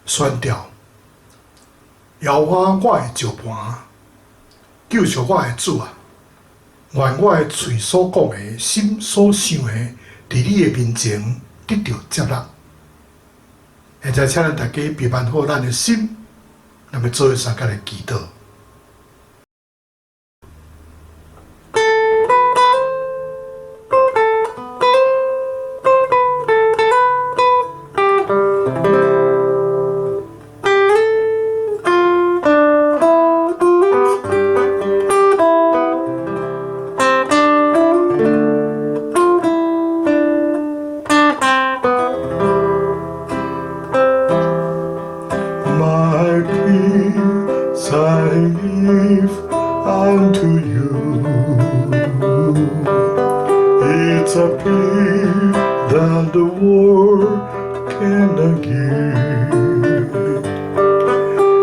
宣调，摇我的石盘，救赎我的主啊！愿我的嘴所讲的、心所想的，伫你的面前得到接纳。现在，请咱大家备办好咱的心，咱要做三角的祈祷。I give unto you. It's a peace that the world cannot give.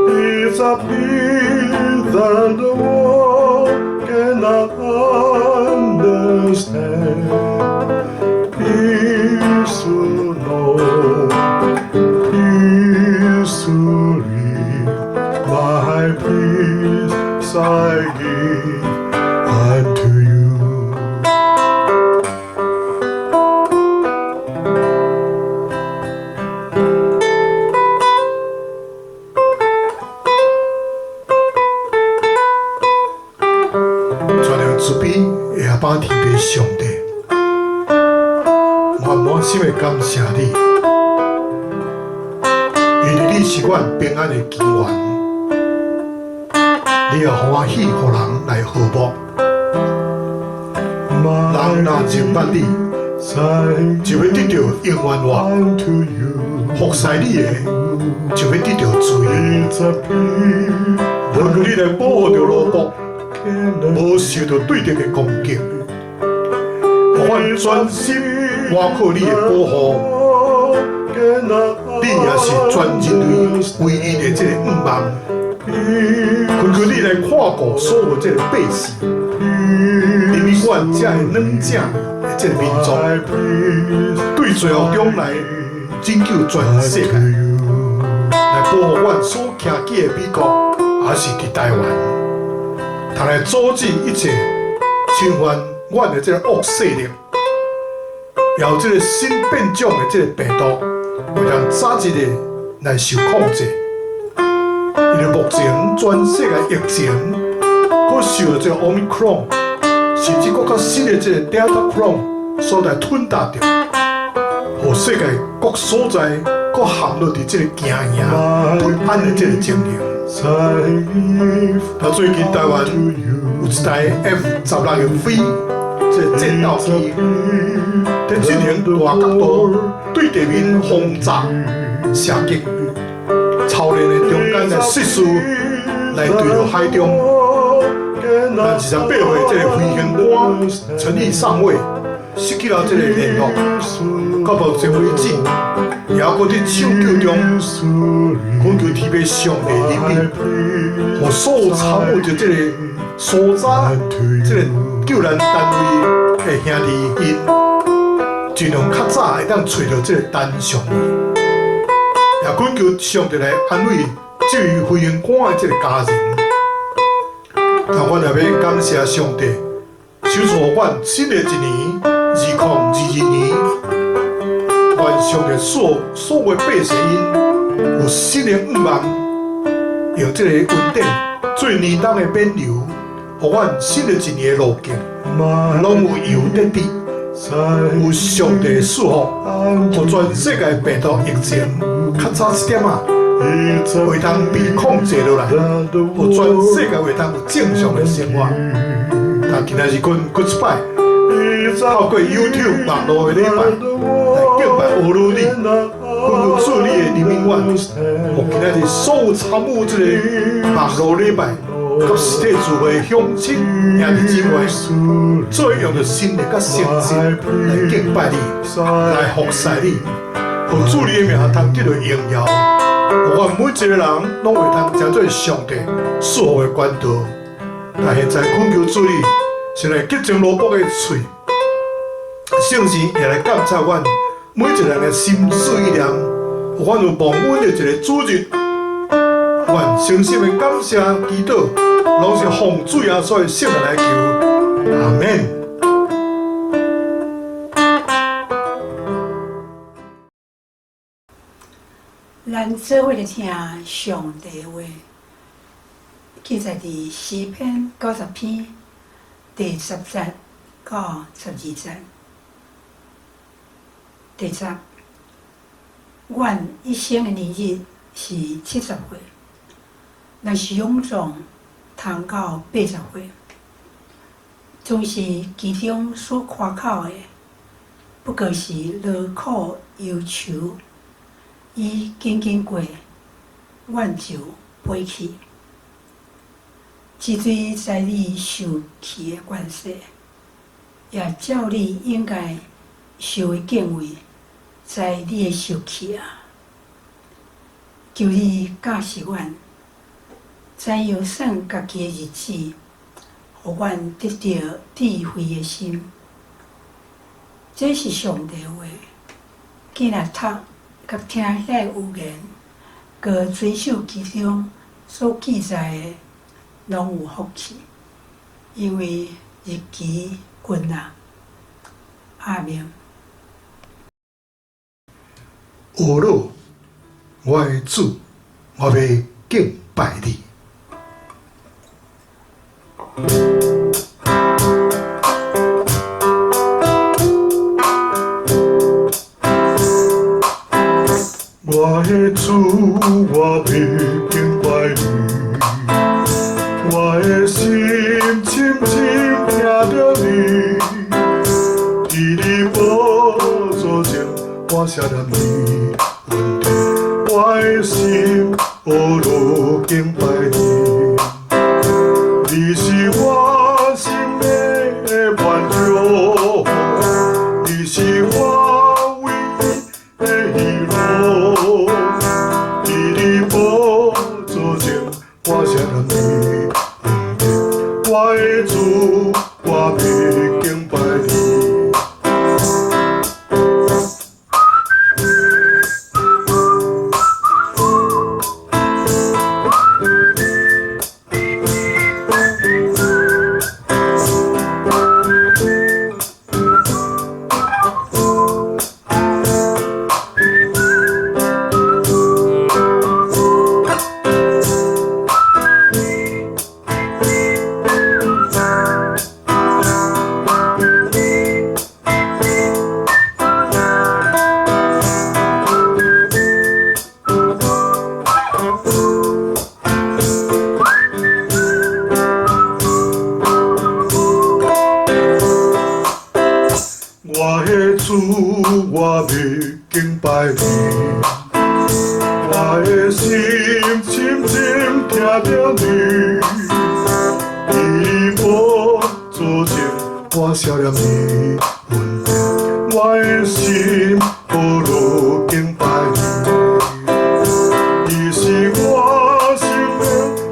It's a peace that the world cannot understand. Peace to know, peace to live. My peace I give unto you. 全能慈悲的阿爸天父上帝，我满心的感谢你，因为你是阮平安的根源。 你要互我喜，互人来和睦。人若认捌你，就要得到永远活。服侍你的，就要得到自由。无求你来保护着罗国，无受到对敌的攻击。互阮专心倚靠你的保护。你也是全人类唯一的这个盼望。 恳求你来看顾所有这个百姓，因为阮这个软正的这个民族，对罪恶中来拯救全世界，来保护阮所徛起的美国，也是伫台湾，通来阻止一切侵犯阮的这个恶势力，也有这个新变种的这个病毒，会让早日的来受控制。 因为目前全世界疫情，佫受到这个 Omicron， 甚至佫较新的这个 Delta Cron 所来吞踏着，互世界各所在佫陷入伫这个惊惶不安的这个情形。到最近台湾有一台 F-16的飞，这个战斗机，在进行大角度对地面轰炸射击。 操练的中间的设施来对着海中，咱28岁这个飞行官陈毅上尉失去了这个联络，到目前为止，也搁伫抢救中，恳求天父上帝怜悯，互所有参与着这个所在这个救援单位的兄弟因，尽量较早会当找到这个单上尉。 也恳求上帝来安慰这位飞行官的这个家人。那阮也要感谢上帝，守护阮新的一年2022年，愿上帝所有百姓因有新的愿望，用这个稳定最年冬的免流，互阮新的一年的路径拢有油得滴，有上帝赐福，互全世界病毒疫情较早一点啊，会当被控制落来，互全世界会当有正常的生活。但今仔日阮搁一摆，透过 YouTube 网络的礼拜来敬拜俄罗斯，阮有助你的人民院，互今仔日所有参与这个网络礼拜。甲实体聚会乡亲兄弟姊妹，做用着心力甲诚心来敬拜你，来服侍你，互主你的名通得到荣耀。我每一个人拢会当成做上帝赐福的管道。但现在恳求主你，先来洁净罗卜的嘴，圣时也来感谢阮每一个人的心思意念，阮有蒙恩的一个主日。阮诚心的感谢祈祷，拢是奉主耶稣的圣名来求，阿免。咱做伙来听上帝话，记载伫诗篇90篇第10节到12节。第10，阮一生的年日是70岁。若是勇壮，通到80岁，总是其中所夸口的，不过是劳苦忧愁，伊紧紧过，阮就飞去。只对在你受气的关系，也照你应该受的敬畏，在你的受气啊，求你教示阮。怎样算家己的日子，互阮得到智慧的心。这是上帝话，既然读甲听遐个有言，佮遵守其中所记载的，拢有福气，因为日期近啊。阿明。俄罗，我的主，我要敬拜你。我的主，我要敬拜你，我的心深深听着你，伫你宝座前，我写念你恩典，我的心俄罗敬拜你。你是我心的满足，你是我唯一的依靠。伫你宝座前，我写念你恩典，我的主，我要敬拜你。我的主，我要敬拜你，我的心深深听着你，伫宝座前，我写念你恩典，我的心何如敬拜你，你是我心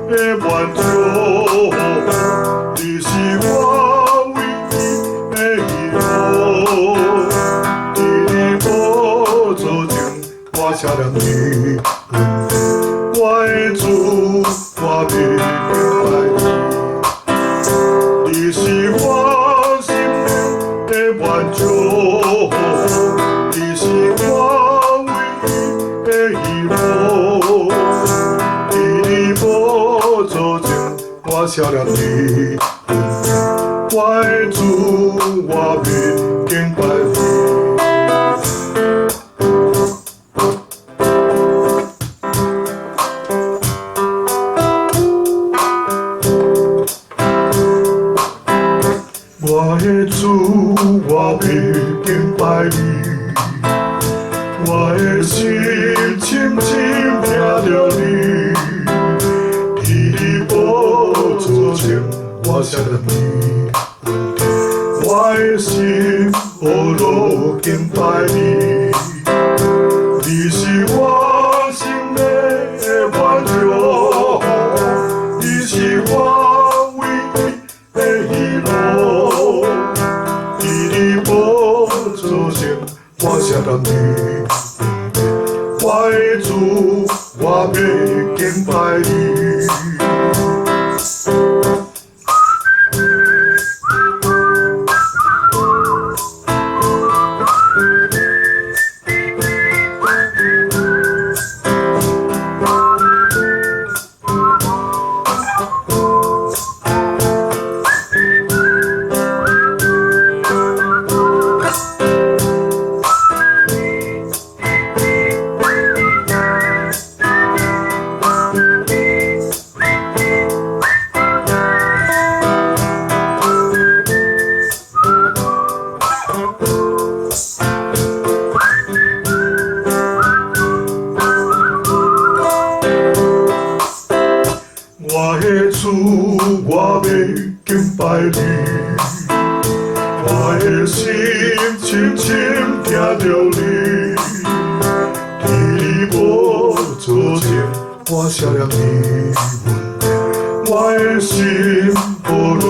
的满足，你是我唯一的依靠。我写念你恩典，我的主，我要敬拜你。你是我心的满足，你是我唯一的依靠。伫你宝座前，我写念你恩典，我的主。我的主，我要敬拜你。我的心深深听着你，伫你宝座前，我写了你。我的心无路敬拜你，你是我生命的源头，你是我唯一的依靠。伫你宝座前，我写了你。我的主，我要敬拜你。我的主，我要敬拜你。我的心深深听着你，伫你宝座前，我写了你。我的心无路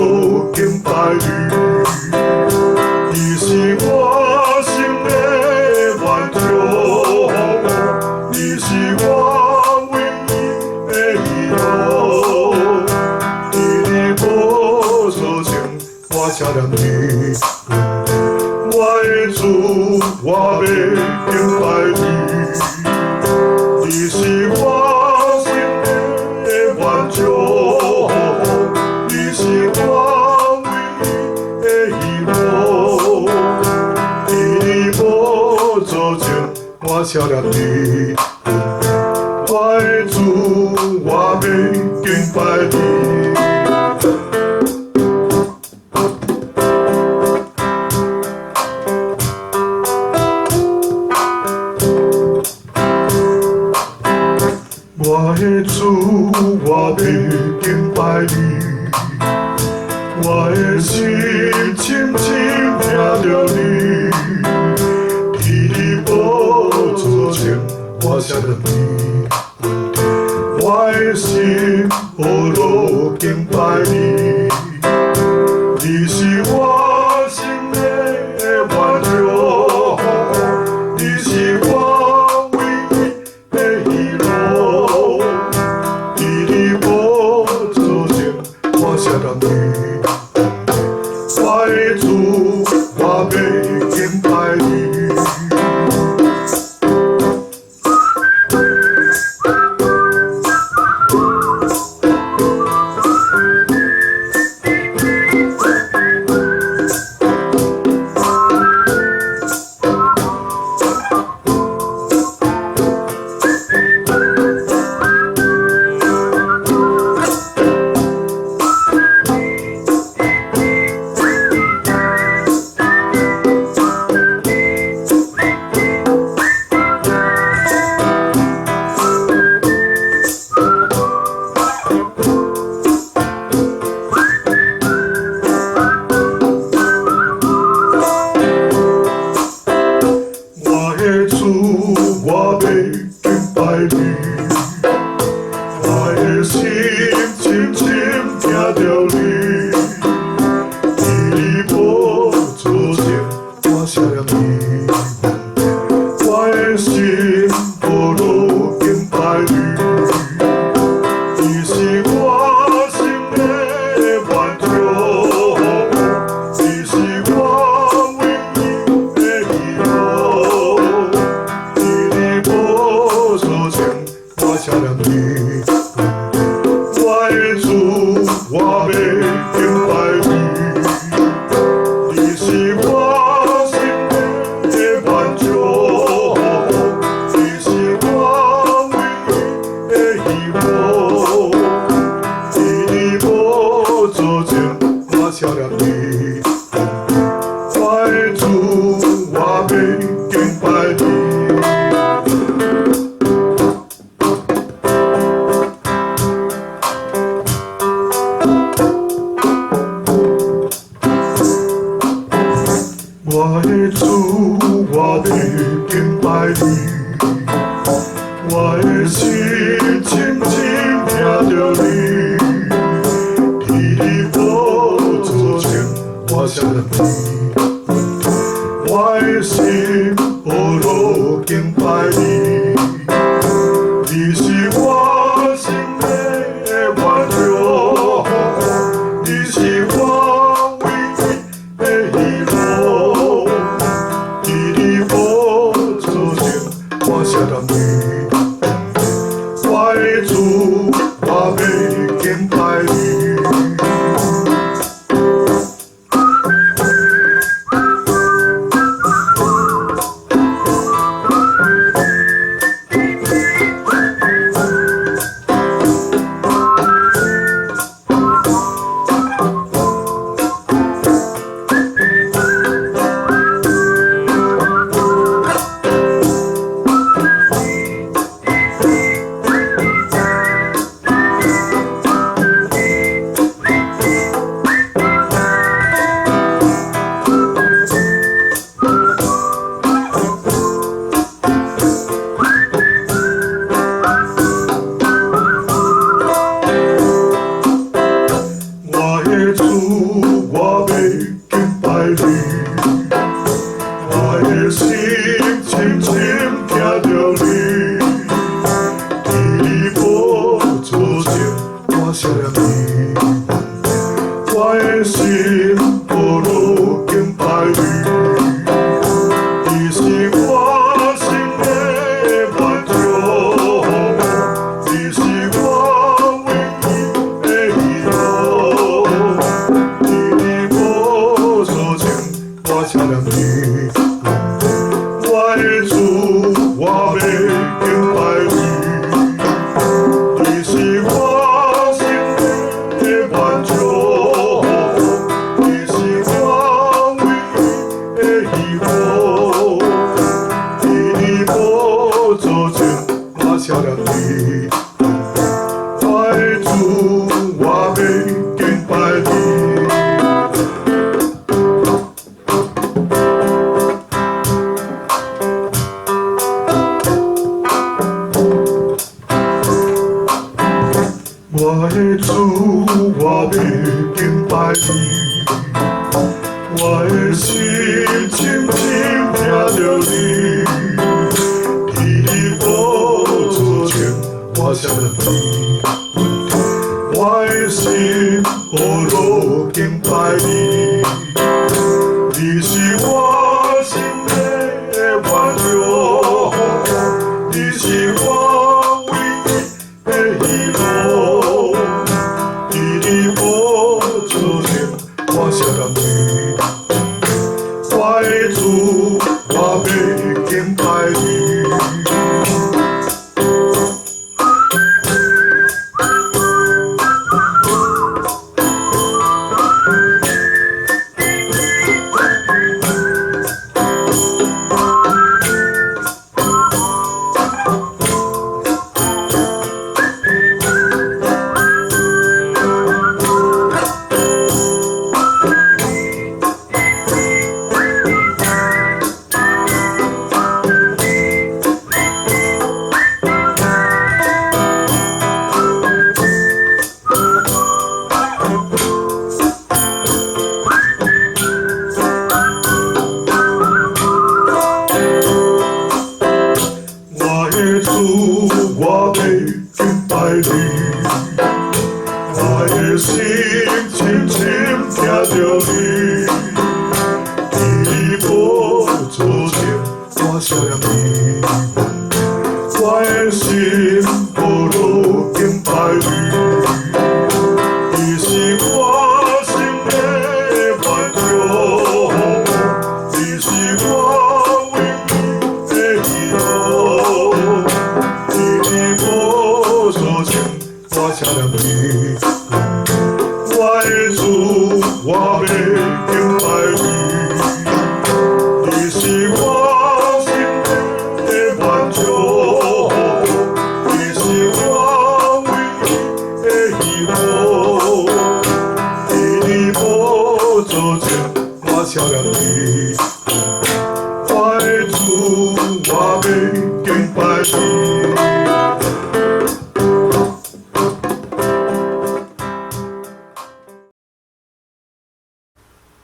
敬拜你，你是我生命的源头，你是我唯一的依靠。伫你宝座前，我写了你。我的主，我要敬拜你，你是我生命的源头，你是我唯一的依靠。伫你宝座前，我写了你。我的主，我要敬拜你。我的主，我要敬拜你。我的心深深听着你，伫你宝座前，我写了你。我的心无路敬拜你，你是我生命的源头，你是我唯一的依靠。伫你宝座前，我写了你。我的主，我要敬拜你。我的主，我要敬拜你。我的心深深听着你，伫你宝座前，我写了你。我的心无路敬拜你，你是我生命的源头，你是我唯一的依靠。伫你宝座前，我写了你。我的主，我要敬拜你，你是我生命的源头，你是我唯一的依靠。伫你宝座前，我写了你。谢你，我的心无路敬拜你，你是我心的满足，你是我唯一的依靠，在你宝座前，我谢你，我的主，我要敬拜你。我的主，我要敬拜你，我的心深深听着你，在你宝座前，我谢你，我的心无路敬拜你，你是我心的满足，你是我唯一的依靠。我谢你，我的主，我要敬拜你。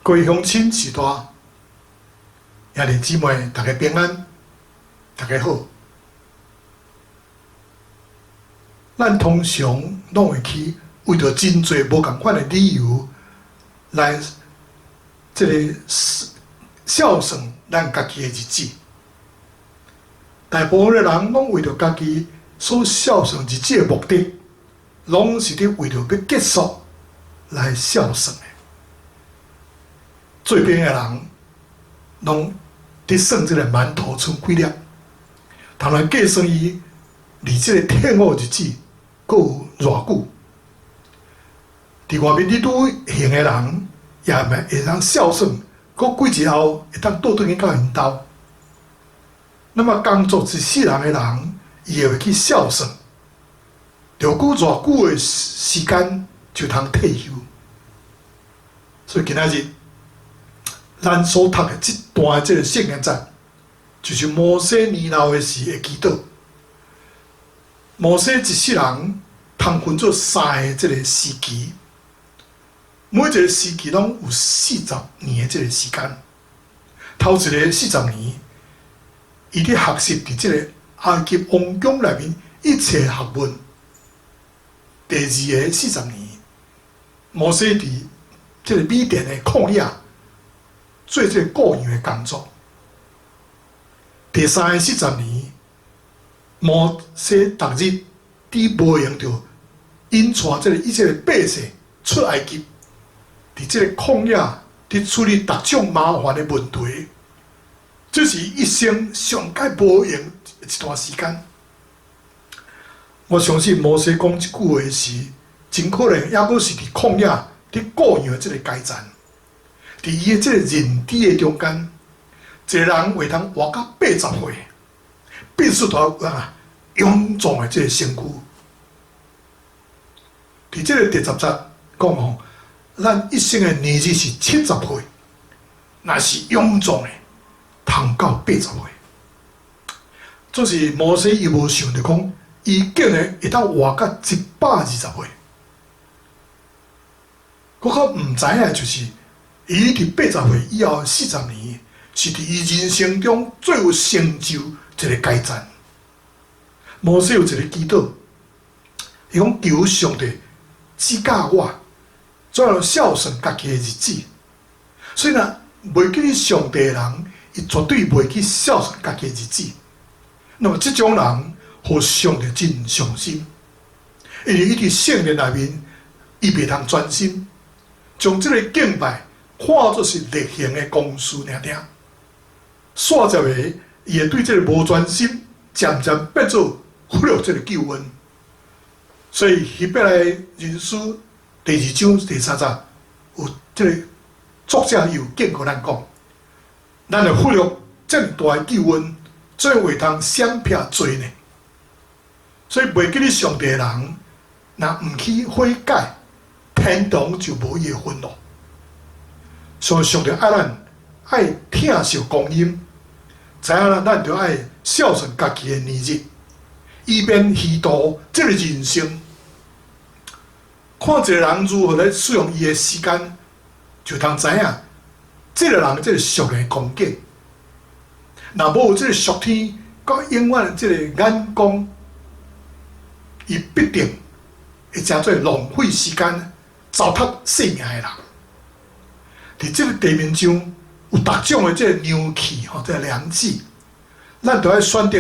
各位乡亲时代，兄弟姊妹，大家平安，大家好。咱通常拢会去为着真侪无共款的理由来这个孝顺咱家己的日子。大部分的人拢为着家己所孝顺日子的目的，拢是伫为着要结束来孝顺的。做边的人拢伫算这个馒头剩几粒，通来计算伊离这个退伍日子阁有偌久。伫外面你拄行的人，也袂会当孝顺，阁几日后会当倒转去到因兜。那么工作一世人的人，伊会去孝顺，着过偌久的时间就通退休。所以今仔日，咱所读的这段这个圣言节，就是摩西年老的时的祈祷。摩西一世人通分做3个这个时期，每一个时期拢有40年的这个时间。头一个40年，伊伫学习伫这个埃及王宫内面一切学问。第二个40年，摩西伫这个米甸的旷野做这个雇羊的工作。第三个40年，摩西逐日伫牧羊着引带这个一切的百姓出埃及，伫这个旷野伫处理各种麻烦的问题。这是一生上界无用一段时间。我相信摩西讲即句话时，真可能也阁是伫旷野伫雇羊的即个阶段，伫伊的即个认知的中间，一个人会当活到80岁，必须要勇壮的即个身躯。伫即个第10节讲吼，咱一生的年日是70岁，若是勇壮的，通到80岁。这是摩西伊无想着讲，伊竟然会当活到120岁。我较毋知影就是伊伫80岁以后40年，是伫伊人生中最有成就一个阶段。摩西有一个祈祷，伊讲求上帝指教我怎样孝顺家己的日子。所以呢，袂记上帝的人，伊绝对袂去孝顺家己的日子。那么，这种人，互上帝真上心，因为伊伫圣殿内面，伊袂通专心，将这个敬拜看作是例行的公事尔尔。煞接下，伊会对这个无专心，渐渐变做忽略这个救恩。所以希伯来人书第2章第3节有这个作者有警告咱讲，咱会忽略这么大的救恩，怎会通相撇罪呢？所以袂记你上帝的人，若毋去悔改，天堂就无伊的份咯。所以上帝爱咱爱疼惜光阴，知影咱着爱孝顺家己的年日，以免虚度这个人生。看一个人如何来使用伊的时间，就通知影这个人这个俗的光景。若无有这个俗天，甲永远的这个眼光，伊必定会成做浪费时间、糟蹋性命的人。伫这个地面上有各种的这个牛气吼，这个良知，咱着要选择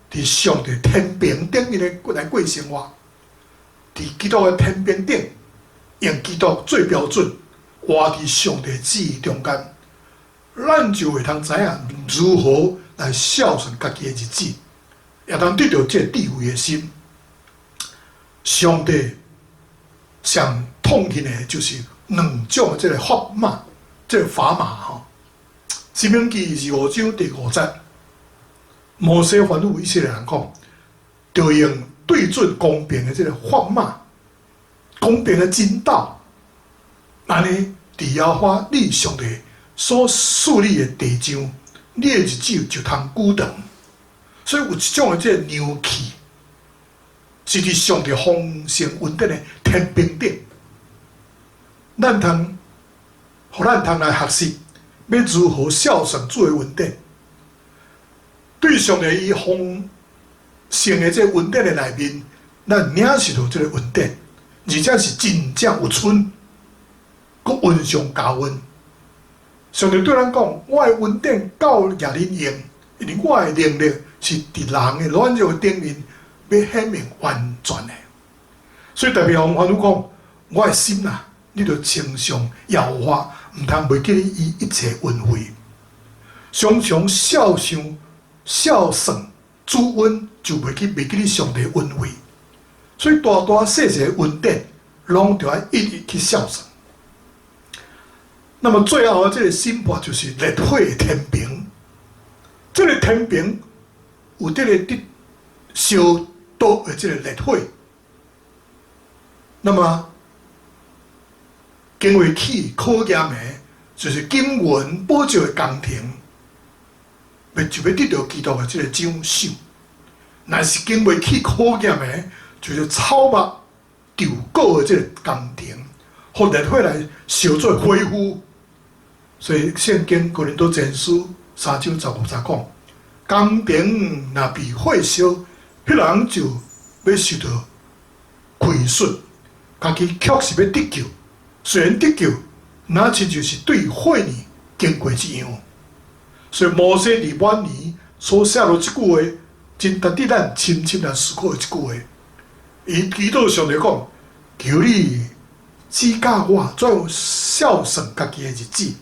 伫上帝天平顶面来过生活。伫基督的天平顶，用基督做标准，活伫上帝旨意中间，咱就会通知影如何来孝顺家己的日子，也通得到这个智慧的心。上帝上痛恨的就是2种的这个法码，这个砝码吼。申命记25章第5节，摩西吩咐以色列人讲，着用对准公平的这个法码，公平的真道，安尼伫耶和华你上帝所树立的地上，你的日子就通久长。所以有一种的这个牛气，是伫上帝丰盛稳定的天平顶，咱通互咱通来学习，要如何孝顺主的恩典。对上帝伊丰盛的这恩典的内面，咱领受到这个恩典，而且是真正有存，佮恩上加恩。上帝对咱讲：我的恩典够也恁用，因为我的能力是伫人的软弱顶面要显明完全的。所以特别向凡夫讲：我的心啊，你着称颂耶和华，毋通袂记咧伊一切恩惠，常常孝顺主恩，就袂记咧上帝恩惠。所以大大细细的恩典，拢着要一一去孝顺。那么最后这个审判就是烈火的天平，这个天平有这个烧刀的这个烈火。那么经为起考验的，就是经文宝石的工程，就要得到基督的这个奖赏。若是经未起考验的，就是草木稻谷的这个工程，互烈火来烧做火夫。所以圣经哥林多前书3章15节讲：工程若被火烧，迄人就要受到亏损，家己确实要得救。虽然得救，那亲就是对火呢经过一样。所以摩西伫晚年所写落即句话，真值得咱深深来思考的一句话。伊祈祷上帝讲：求你指教我怎样孝顺家己的日子，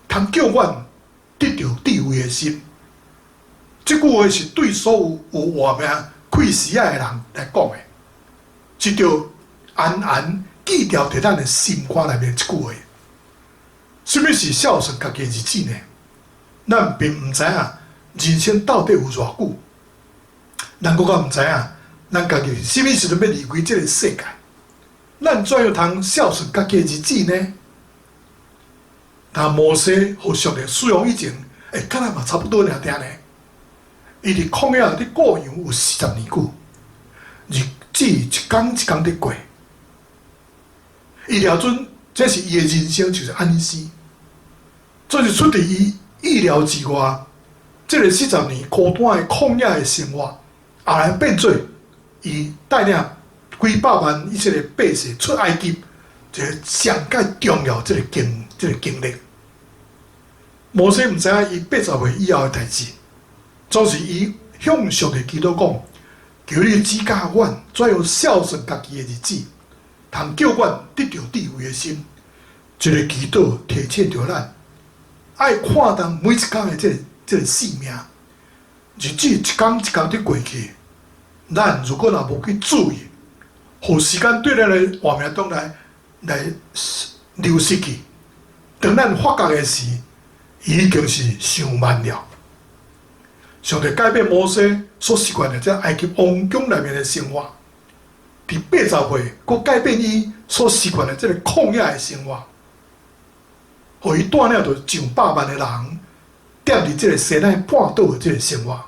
通叫阮得到智慧的心。即句话是对所有活命开始的人来讲的，一条暗暗记牢伫咱的心肝内面一句话。什么是孝顺家己的日子呢？咱并毋知影人生到底有偌久，咱搁较毋知影咱家己什么时阵要离开这个世界。咱怎样通孝顺家己的日子呢？但摩西互上帝使用以前，敢若嘛差不多尔点呢。伊伫旷野伫过洋有40年久，日子一天一天伫过。伊了准，这是伊的人生就是安尼死，这是出伫伊意料之外。这个40年孤单的旷野的生活，后来变做伊带领几百万以色列百姓出埃及，一个上界重要这个经历。摩西毋知影伊80岁以后的代志，总是伊向上帝祈祷讲：求你指教阮怎样孝顺家己的日子，通叫阮得到智慧的心。这个祈祷提醒着咱，爱看重每一天的这个生命，日子一天一天地过去。咱如果若无去注意，互时间对咱的活命中来流失去，当咱发觉的时，已经是上晚了。上帝改变摩西所习惯的在埃及王宫内面的生活，伫80岁，佮改变伊所习惯的这个旷野的生活，互伊带领着上百万的人，踮伫这个西奈半岛的这个生活。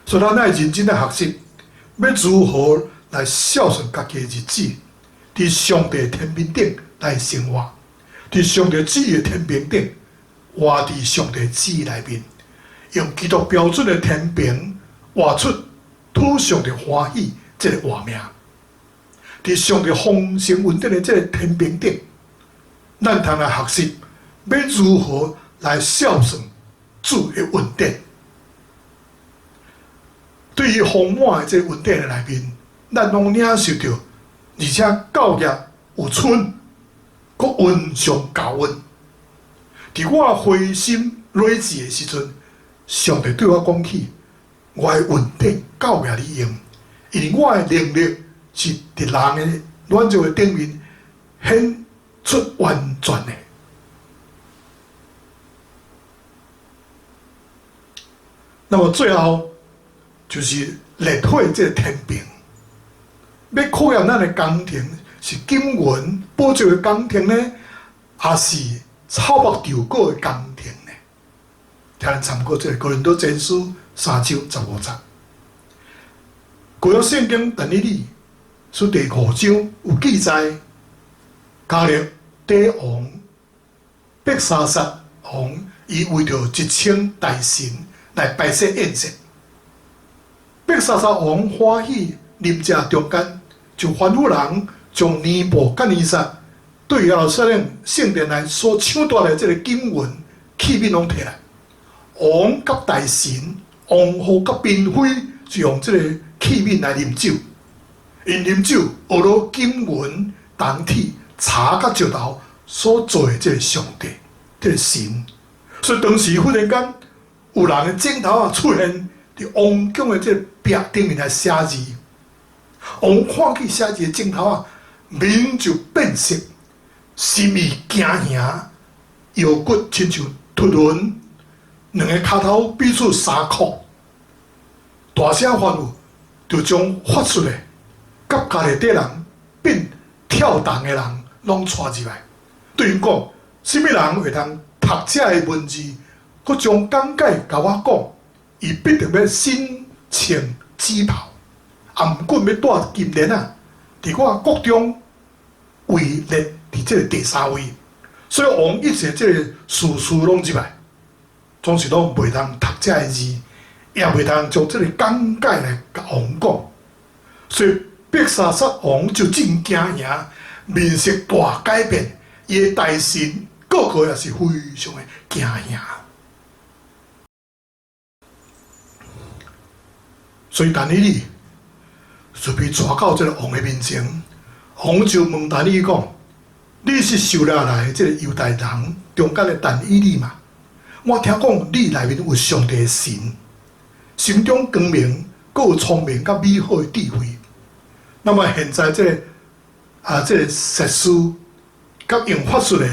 所以咱爱认真来学习，要如何来孝顺家己的日子，伫上帝的天平顶来生活，伫上帝旨意的天平顶，活伫上帝旨意内面，用基督标准的天平活出讨上帝欢喜这个活命。伫上帝丰盛恩典的这个天平顶，咱通来学习要如何来孝顺主的恩典。对于丰满的这个恩典的内面，咱拢领受到，而且教业有存，佮恩上加恩。伫我灰心累志的时阵，上帝对我讲起，我的恩典教业你用，因为我的能力是伫人的软弱的顶面显出完全的。那么最后就是烈火这个天平，要考验咱的工程是金文宝石的工程呢，还是草木稻谷的工程呢？听咱参考这个《哥林多前书》3章15节。旧约圣经但以理书第5章有记载，加勒底王白沙沙王伊为着一请大神来摆设宴席。白沙沙王欢喜临食中间，就吩咐人将尼布甲尼撒对耶路撒冷圣殿内所抢夺的这个金银器皿拢摕来。王甲大臣、王后甲嫔妃就用这个器皿来啉酒，因啉酒学了金银铜铁茶甲石头所做的这个上帝，这个神。所以当时忽然间有人的镜头出现伫王宫的这个壁顶面来写字，王看见写字的镜头面就变色，心意惊吓，腰骨亲像突轮，两个骹头比出3箍，大声吩咐，就将发出的甲家己底人并跳动的人拢带入来。对因讲，什么人会通读这的文字，佮将讲解甲我讲，伊必定要身穿紫袍，颔管要戴金链伫我国中位列伫这个第3位。所以王一切这个事事拢入来，总是拢袂通读这的字，也袂通将这个讲解来甲王讲。所以白沙撒王就真惊吓，面色大改变，伊的大臣个个也是非常的惊吓。所以但以理就被抓到这个王的面前，王就问但以理讲：“你是受了来这个犹太人中间的但以理嘛？我听讲你内面有上帝的神，心中光明，阁有聪明甲美好的智慧。那么现在这个这个实事甲用法术的，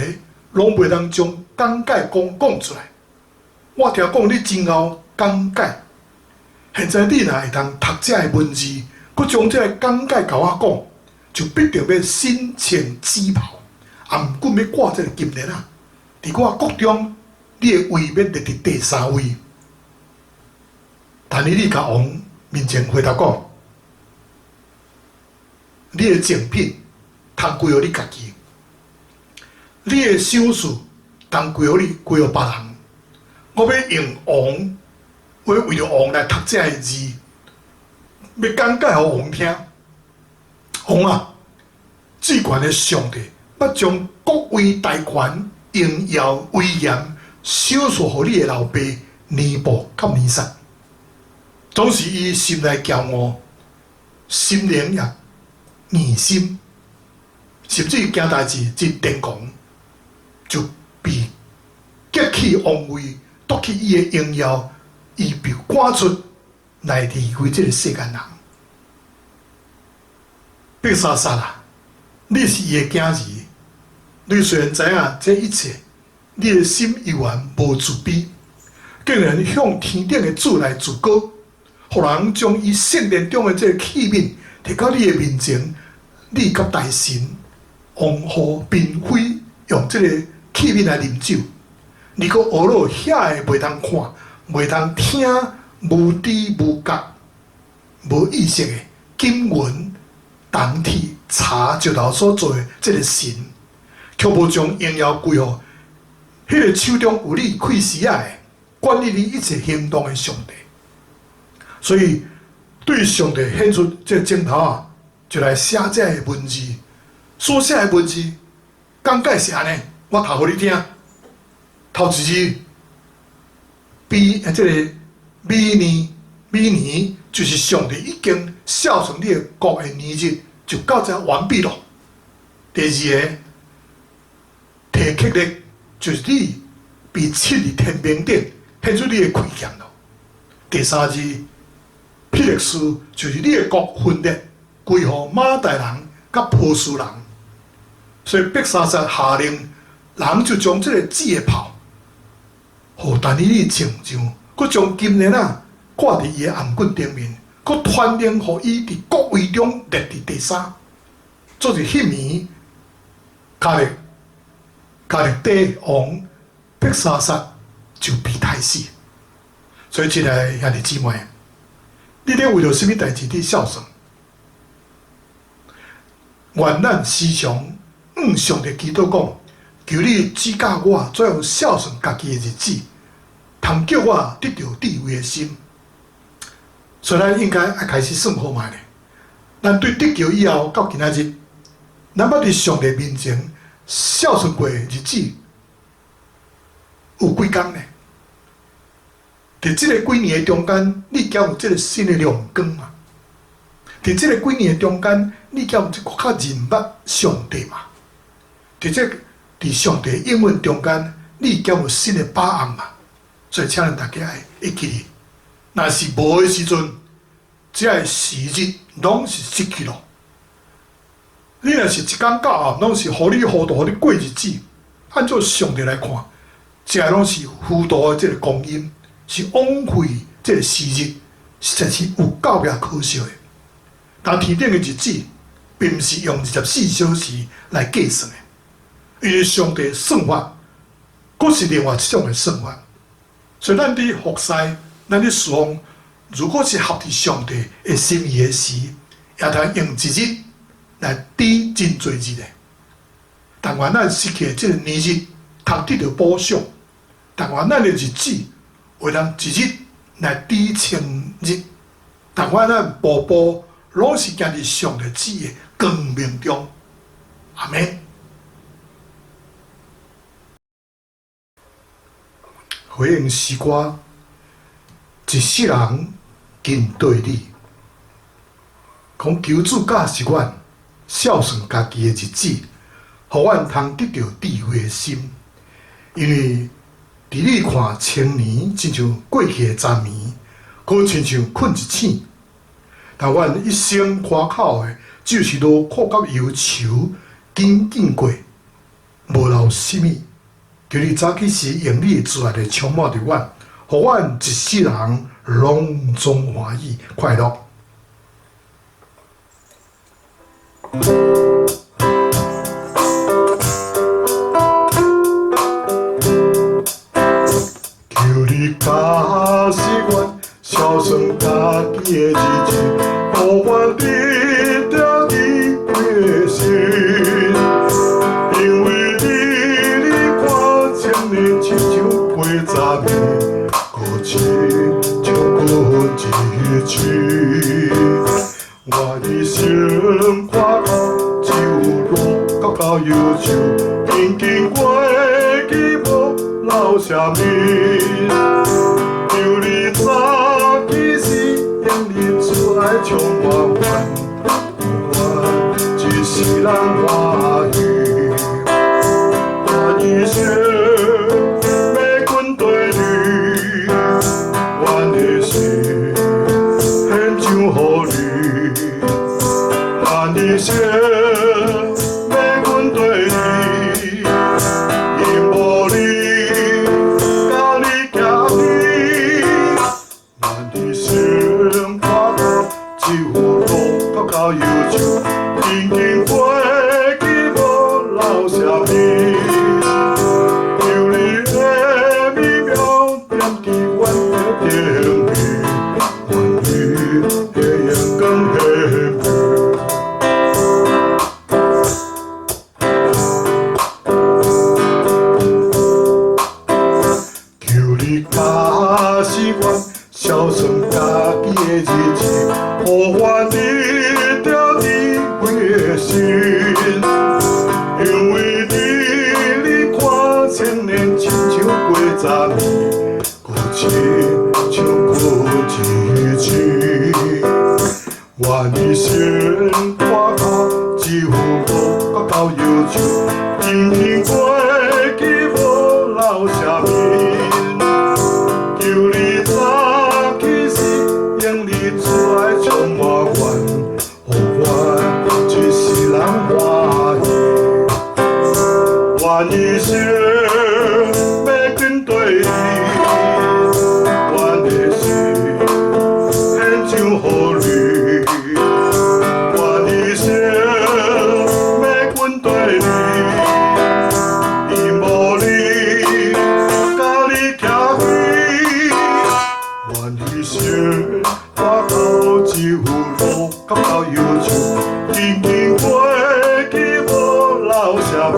拢袂当将讲解讲出来。我听讲你真敖讲解。现在你若会通读这的文字，佮将这个讲解甲我讲，就必定要身穿紫袍，颔管要挂这个金链伫我国中，你的位要列伫第3位。但你甲王面前回答讲，你的精品通归互你家己，你的赏赐通归互你，归互别人。我要用王。我要为了王来读这个字，要讲解互王听。王至悬的上帝要将国威大权、荣耀威严赏赐互你的老爸尼布甲尼撒。总是伊心内骄傲，心灵也硬心，甚至惊代志真癫狂，就被激起王位，夺去伊的荣耀。伊被赶出来离开这个世间人。白沙撒你是伊的囝儿，你虽然知影这一切，你的心依然无自卑，竟然向天顶的主来自高，互人将伊圣殿中的这个器皿摕到你的面前，你甲大臣、王后、嫔妃用这个器皿来啉酒，你阁学了遐个袂通看。袂通听无知无觉、无意识的金银、铜铁、茶、石头所做的这个神，却无将荣耀归予迄个手中有你开始的管理你一切行动的上帝。所以对上帝显出这个镜头就来写这个文字。所写的文字讲解是安尼，我读互你听。头一字。这个米年就是上帝已经孝顺你的国的年日，就到这完毕了。第二个提克力就是你被赐伫天平顶，显出你的亏欠了。第三字霹雳斯就是你的国分裂归互马代人甲波斯人，所以白沙撒下令，人就将这个紫的袍。互但以理穿上，佮将金链挂伫伊的颔管顶面，佮传令互伊伫国位中列伫第3。做是迄年，加勒底王白沙撒就被杀死。所以，亲爱兄弟姊妹，你咧为着什么代志伫孝顺？愿咱时常上帝祈祷讲，求你指教我怎样孝顺家己的日子，通叫我得到智慧的心。所以咱应该要开始算好卖咧。咱对得救以后到今仔日，咱捌伫上帝面前孝顺过的日子有几工呢？伫即个几年的中间，你敢有即个新的亮光嘛？伫即个几年的中间，你敢有较认捌上帝嘛？伫上帝应允中间，你敢有新的把握嘛？所以请咱大家会记哩。若是无的时阵，这个时日拢是失去咯。你若是一天到晚拢是糊里糊涂，互你过日子，按照上帝来看，这拢是糊涂的这个光阴，是枉费这个时日，实在是有够个可惜的。但天顶的日子，并不是用24小时来计算的，因为上帝的算法，佫是另外一种的算法。所以咱伫服侍，咱伫侍奉，如果是合伫上帝的心意的时，也通用一日来抵真侪日的。但愿咱失去的这个年日，通得到补偿；但愿咱的日子，会当一日来抵千日。但愿咱步步拢是行伫上帝旨意的光明中。阿们。回应诗歌，一世人跟对你，讲求主教是阮孝顺家己的日子，互阮通得到智慧的心。因为伫你看千年，亲像过去的昨年，可亲像困一醒。但阮一生夸口的，就是劳苦甲忧愁，紧紧过，无留什么。求你早起时用你自爱的充满着阮，互阮一世人拢总欢喜快乐。求你教示阮孝顺家己的日子，互阮得到你的心，因为亲像过昨年，搁亲像过日子。我的心看到只有到忧愁，紧紧过去无留啥物。求你早起时，用你慈爱充满阮，我一世人欢喜。我的心。心要阮对你，因无你，甲你行你，阮的心看到只有落到忧愁，紧紧过去无留啥物，求你的美妙点击阮的顶面，阮的阳光的面。孝顺家己的日子，互阮得到智慧的心。因为你看千年，亲像过昨年，搁亲像过日子。阮的心看到只有落到忧愁，紧紧过去无留啥物。求你早起时，用你慈爱充满阮，互阮一世人欢喜。阮的心要紧对你，阮的心献上互你，阮的心要紧对你，因无你，甲你行远。阮的心看到只有落到忧愁，紧紧过去无留啥物。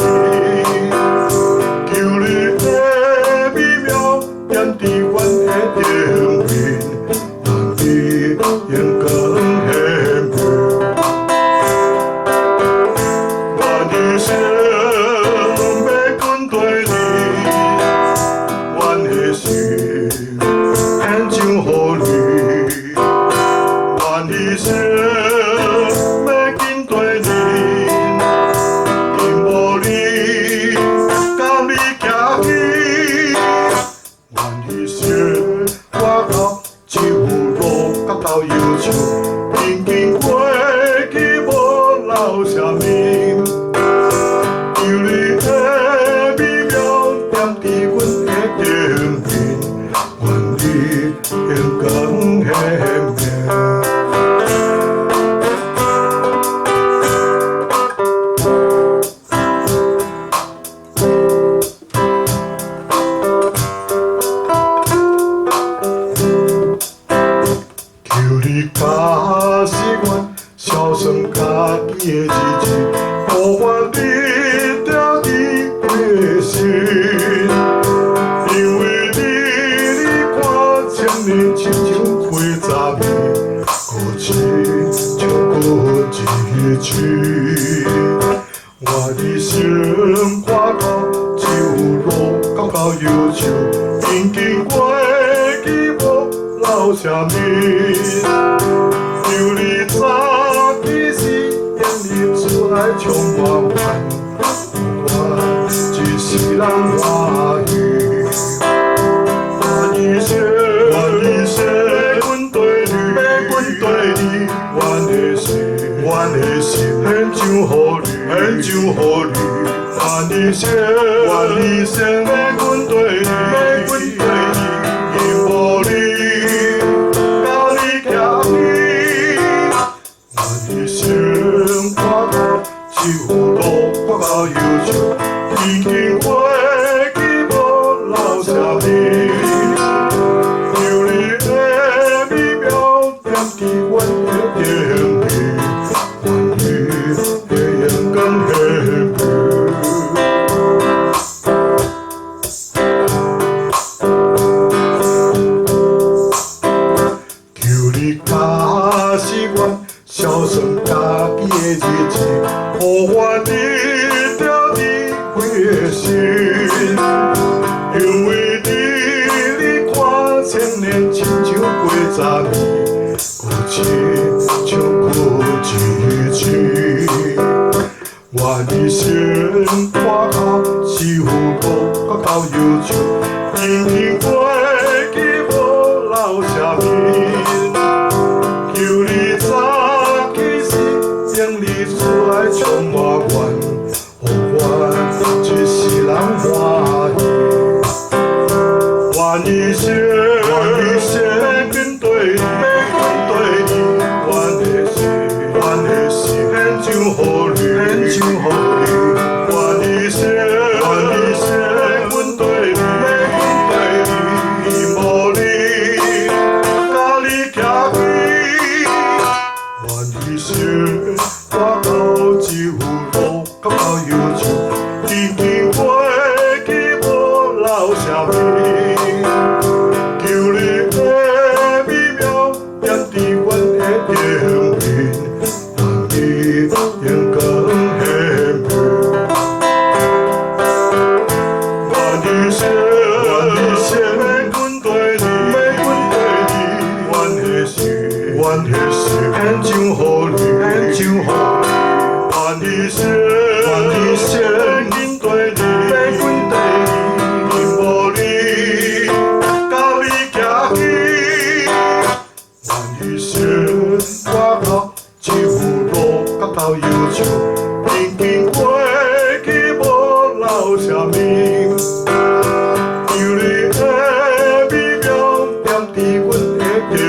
到忧愁，紧紧过去无留啥物。求你早起时，眼里出来充满怨，我一世人欢喜。愿意写阮对你，阮的心献上予你，愿意写阮对你，因无你，甲你行去，愿意生活到手路我到忧愁，已经过去无留啥物。求你的美妙点滴阮的情绪，愿意的阳光献给。求你假使阮孝顺家己的日子，予我得着你开心，因为你看千年亲像过十年，过亲像过一日。愿意生活到受苦到忧愁，紧紧过去无留啥物。求你早起时，眼里出来充满怨，予我一世人欢喜。愿意写面对你，阮的心献上予你，愿意写阮对你，因无你，甲你行去，愿意生活到手路到忧愁，紧紧过去无留啥物。求你的美妙点滴阮的情绪，愿意阳光献给。愿意写阮对你，阮的心献上予你，愿意写阮对你，因无你，甲你行去，愿意生活到手路到忧愁，紧紧过去无留啥物。求你的美妙点滴阮的情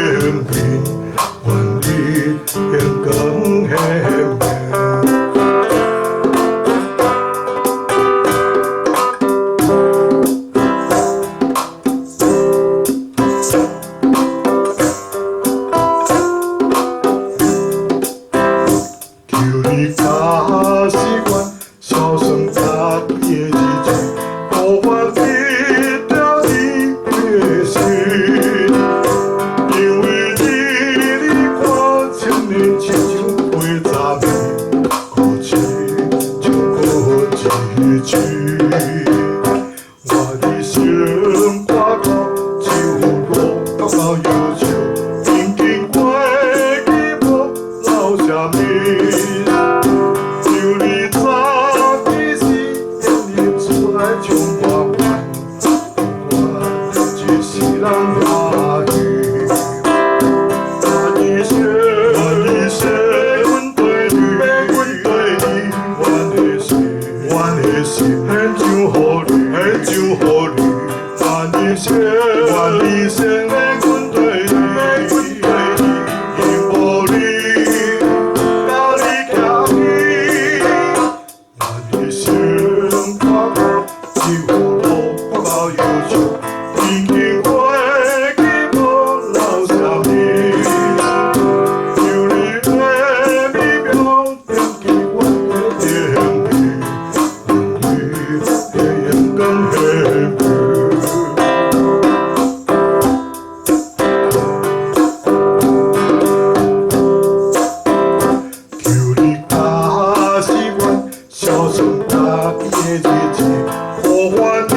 绪，愿意阳光献给。求你假使阮孝顺家己的日子，予我得着你的心，因为你看千年亲像过十年，过亲像过一日。愿意生活到手路到忧愁，紧紧过去无留啥物。求你早起时，眼里出来充满怨，我一世人欢喜。愿意写阮对你，阮的心献上予你，愿意写阮对你，因无你，甲你行去，愿意生活到手路到忧愁，紧紧过去无留啥物。求你的美妙点滴阮的情绪，愿意的阳光献给。求你假使阮孝顺家己的日子，予我得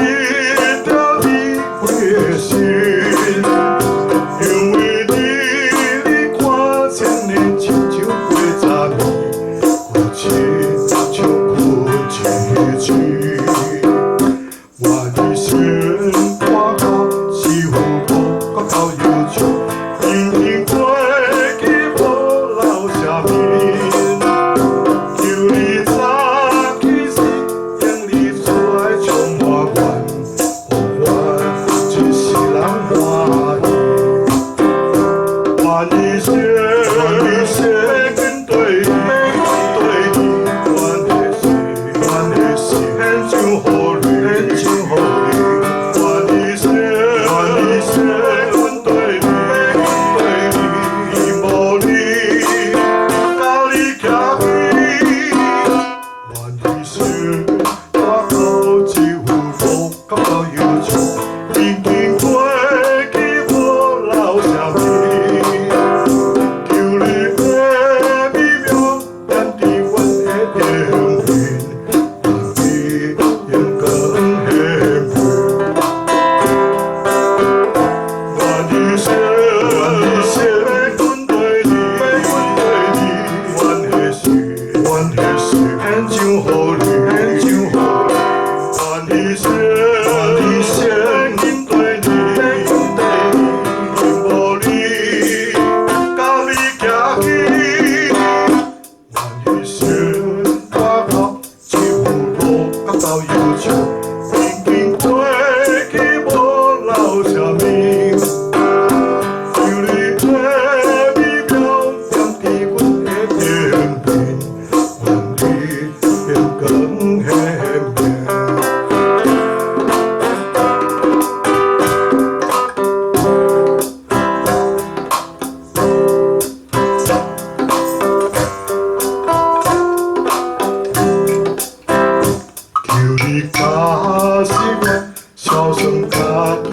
孝顺家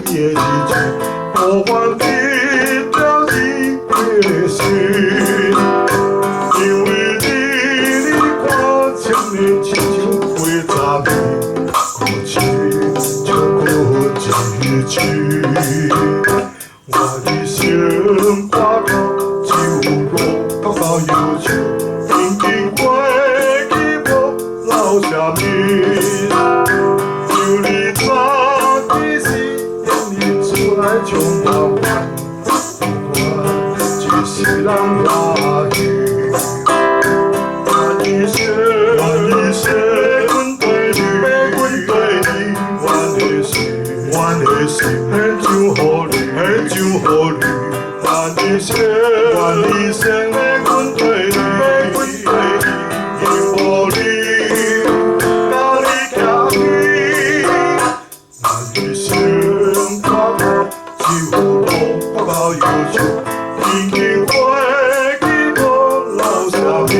己的日子，互换一条日月心。因为你看青年亲像花杂味，过去就过一去。我的心挂到酒落到忧愁，曾经过去无留下面。就你早起时，让你出来充满烦，我只是人话语。我的心阮对你，我的心很像乎你，很像乎你。我的心的阮对你，因无你，甲你行去。我的心挂到酒落，挂到忧愁，已经过去无留下面。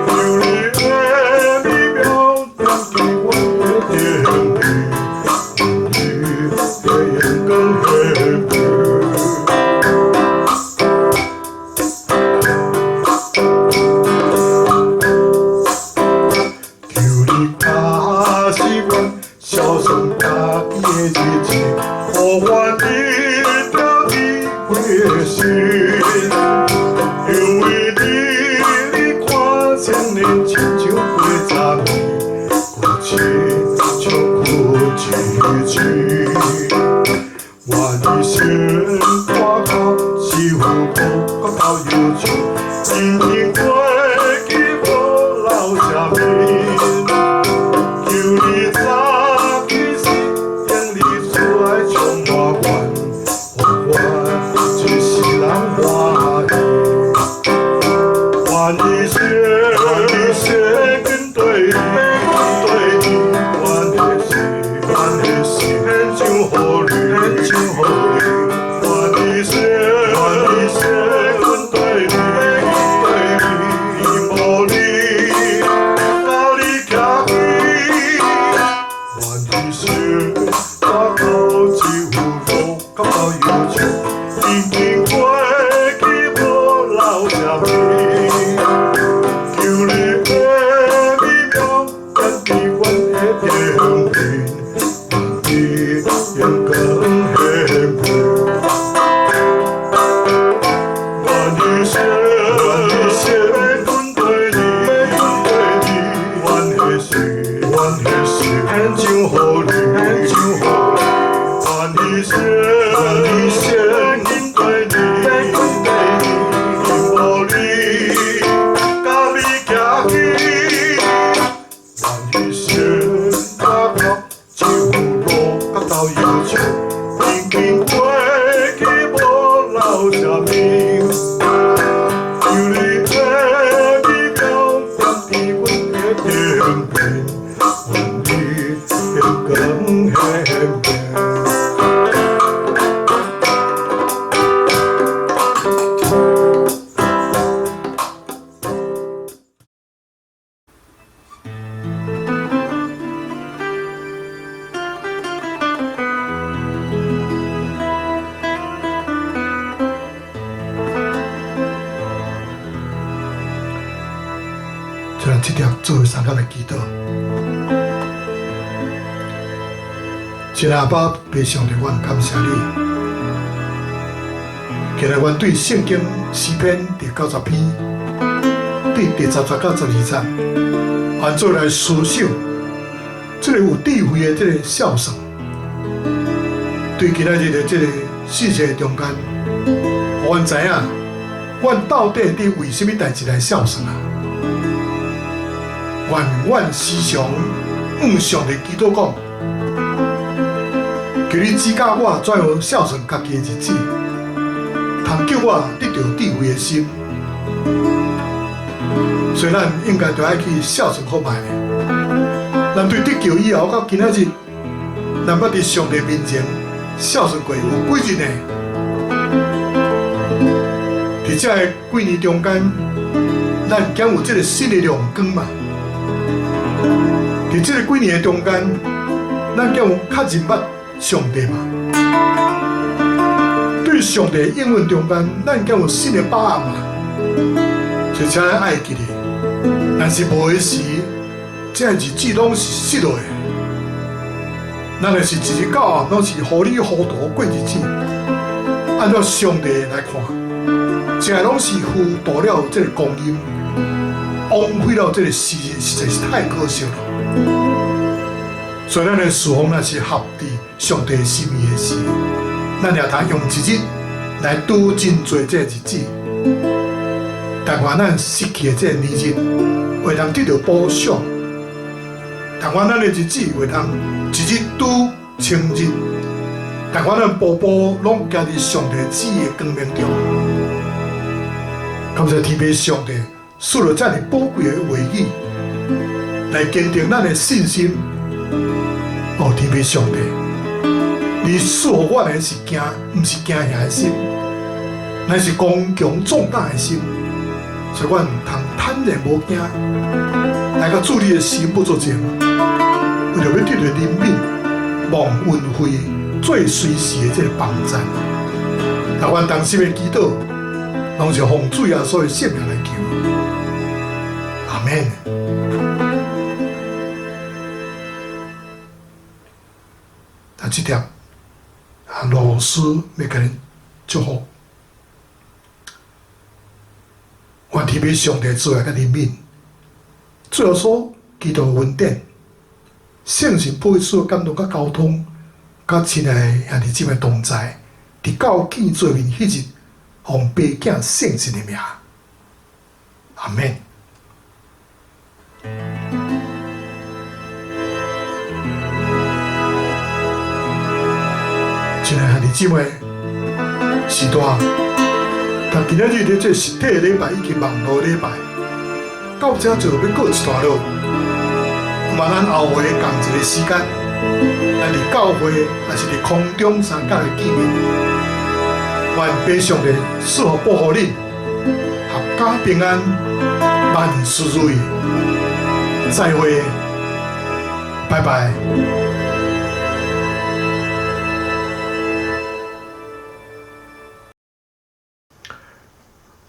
有你的美妙，点滴我的眼泪，你的眼更黑白。孝顺家己的日子，互换一条日月心。因为你看青年亲像花杂味，过去就过一去。我的心挂到是浮过到忧愁，已经过去无留下面。求你早起时，让你出来充满烦，我只是人话语。我的心跟对你，我的心很像乎你，很像乎你。我的心跟对你，因无你，甲你行去。我的心挂到酒落，感到忧愁，已经过去无留下面。求你的美妙，点滴阮的眼泪，我的眼更黑白。我的心阮对你，我的心很像乎你，很像乎你。我的心因对你，因无你，甲你行去。我的心挂到酒落，感到忧愁，已经过去无留下面。有你的美妙，点滴阮的眼泪，阮的眼更黑白。就让这条作为三角的祈祷。亲爱的阿爸，爸上帝，阮感谢你。今日阮对圣经诗篇第90篇第10节到12节，按做来思想，这个有智慧的这个孝顺，对今仔日的这个世界中间，互阮知影，阮到底伫为什么代志来孝顺啊？愿阮时常向上帝祈祷讲，求你指教我怎样孝顺家己的日子，通叫我得到智慧的心。所以咱应该就爱去孝顺好歹的。咱对得救以后到今仔日，咱捌伫上帝面前孝顺过有几日呢？伫这几年中间，咱减有这个新的亮光嘛。伫这个几年的中间，咱叫较认捌上帝嘛？对上帝的应允中间，咱叫有新的把握嘛？所以请咱爱记哩，但是无的时，这日子拢是失落的。咱就是一日到晚拢是糊里糊涂过日子。按照上帝来看，真拢是糊涂了这个光阴，枉费了这个时日，实在是太可惜了。所以咱的侍奉那是合伫上帝心意的事，咱也通用一日来拄真侪这日子。但愿咱失去的这年日，会通得到补偿；但愿咱的日子会通一日拄清日；但愿咱步步拢行伫上帝旨意的光明中。感谢天父上帝赐了这么宝贵的话语，来坚定咱的信心。哦，天父上帝，你赐予我的是惊，不是惊吓的心，乃是刚强壮大的心。所以我唔通坦然无惊，来到主你的心不作证，为了要得到怜悯、望恩惠最随时的这个帮助。但阮当心的祈祷，拢是奉主耶稣的圣名来求。阿门。啊，这点老师要甲恁祝福。愿天父上帝慈爱甲怜悯，最后所基督恩典、圣神配赐感动甲交通，甲亲爱兄弟姊妹同在，伫教见做面迄日，奉爸囝圣神的名，阿门。亲爱兄弟姊妹，时代。但今仔日咧，这实体礼拜以及网络礼拜，到这就要过一段路。嘛，咱后回同一个时间，咱伫教会还是伫空中相甲的见面。愿爸上帝赐福保护恁，阖家平安，万事如意。再会，拜拜。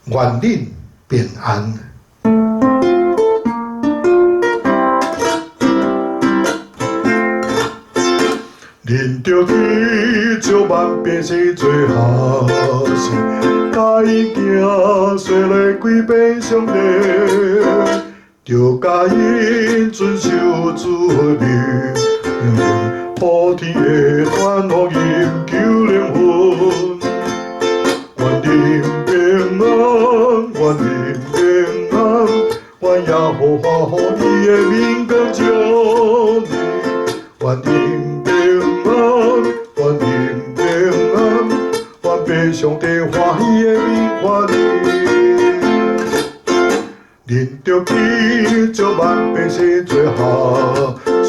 愿恁平安。恁着去祝万百姓做好事，甲伊行说来归遍上帝，着甲因遵守主的命，普天的传福音救灵魂。愿恁平安，愿恁平安，愿耶和华予伊的名光照你。愿恁平安，愿恁平安，愿爸上帝欢喜的名看你。恁着去祝万百姓做好事，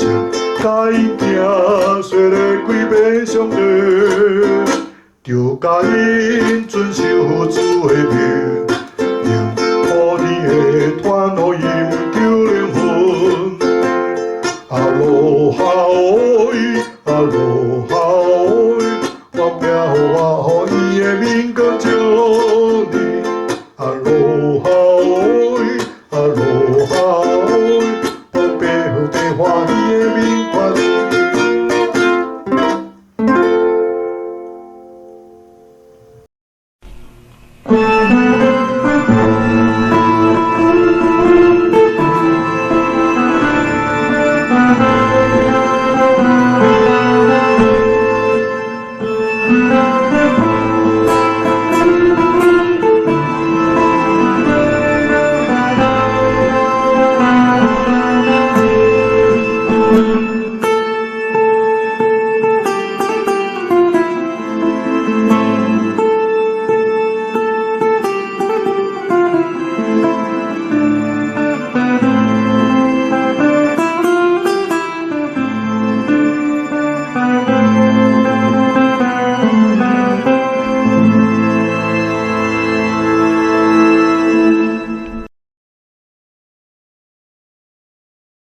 甲伊行说来归遍上帝。着甲因遵守主的命，普天的传福音救灵魂。阿罗哈哦伊，阿罗哈哦伊，我名我。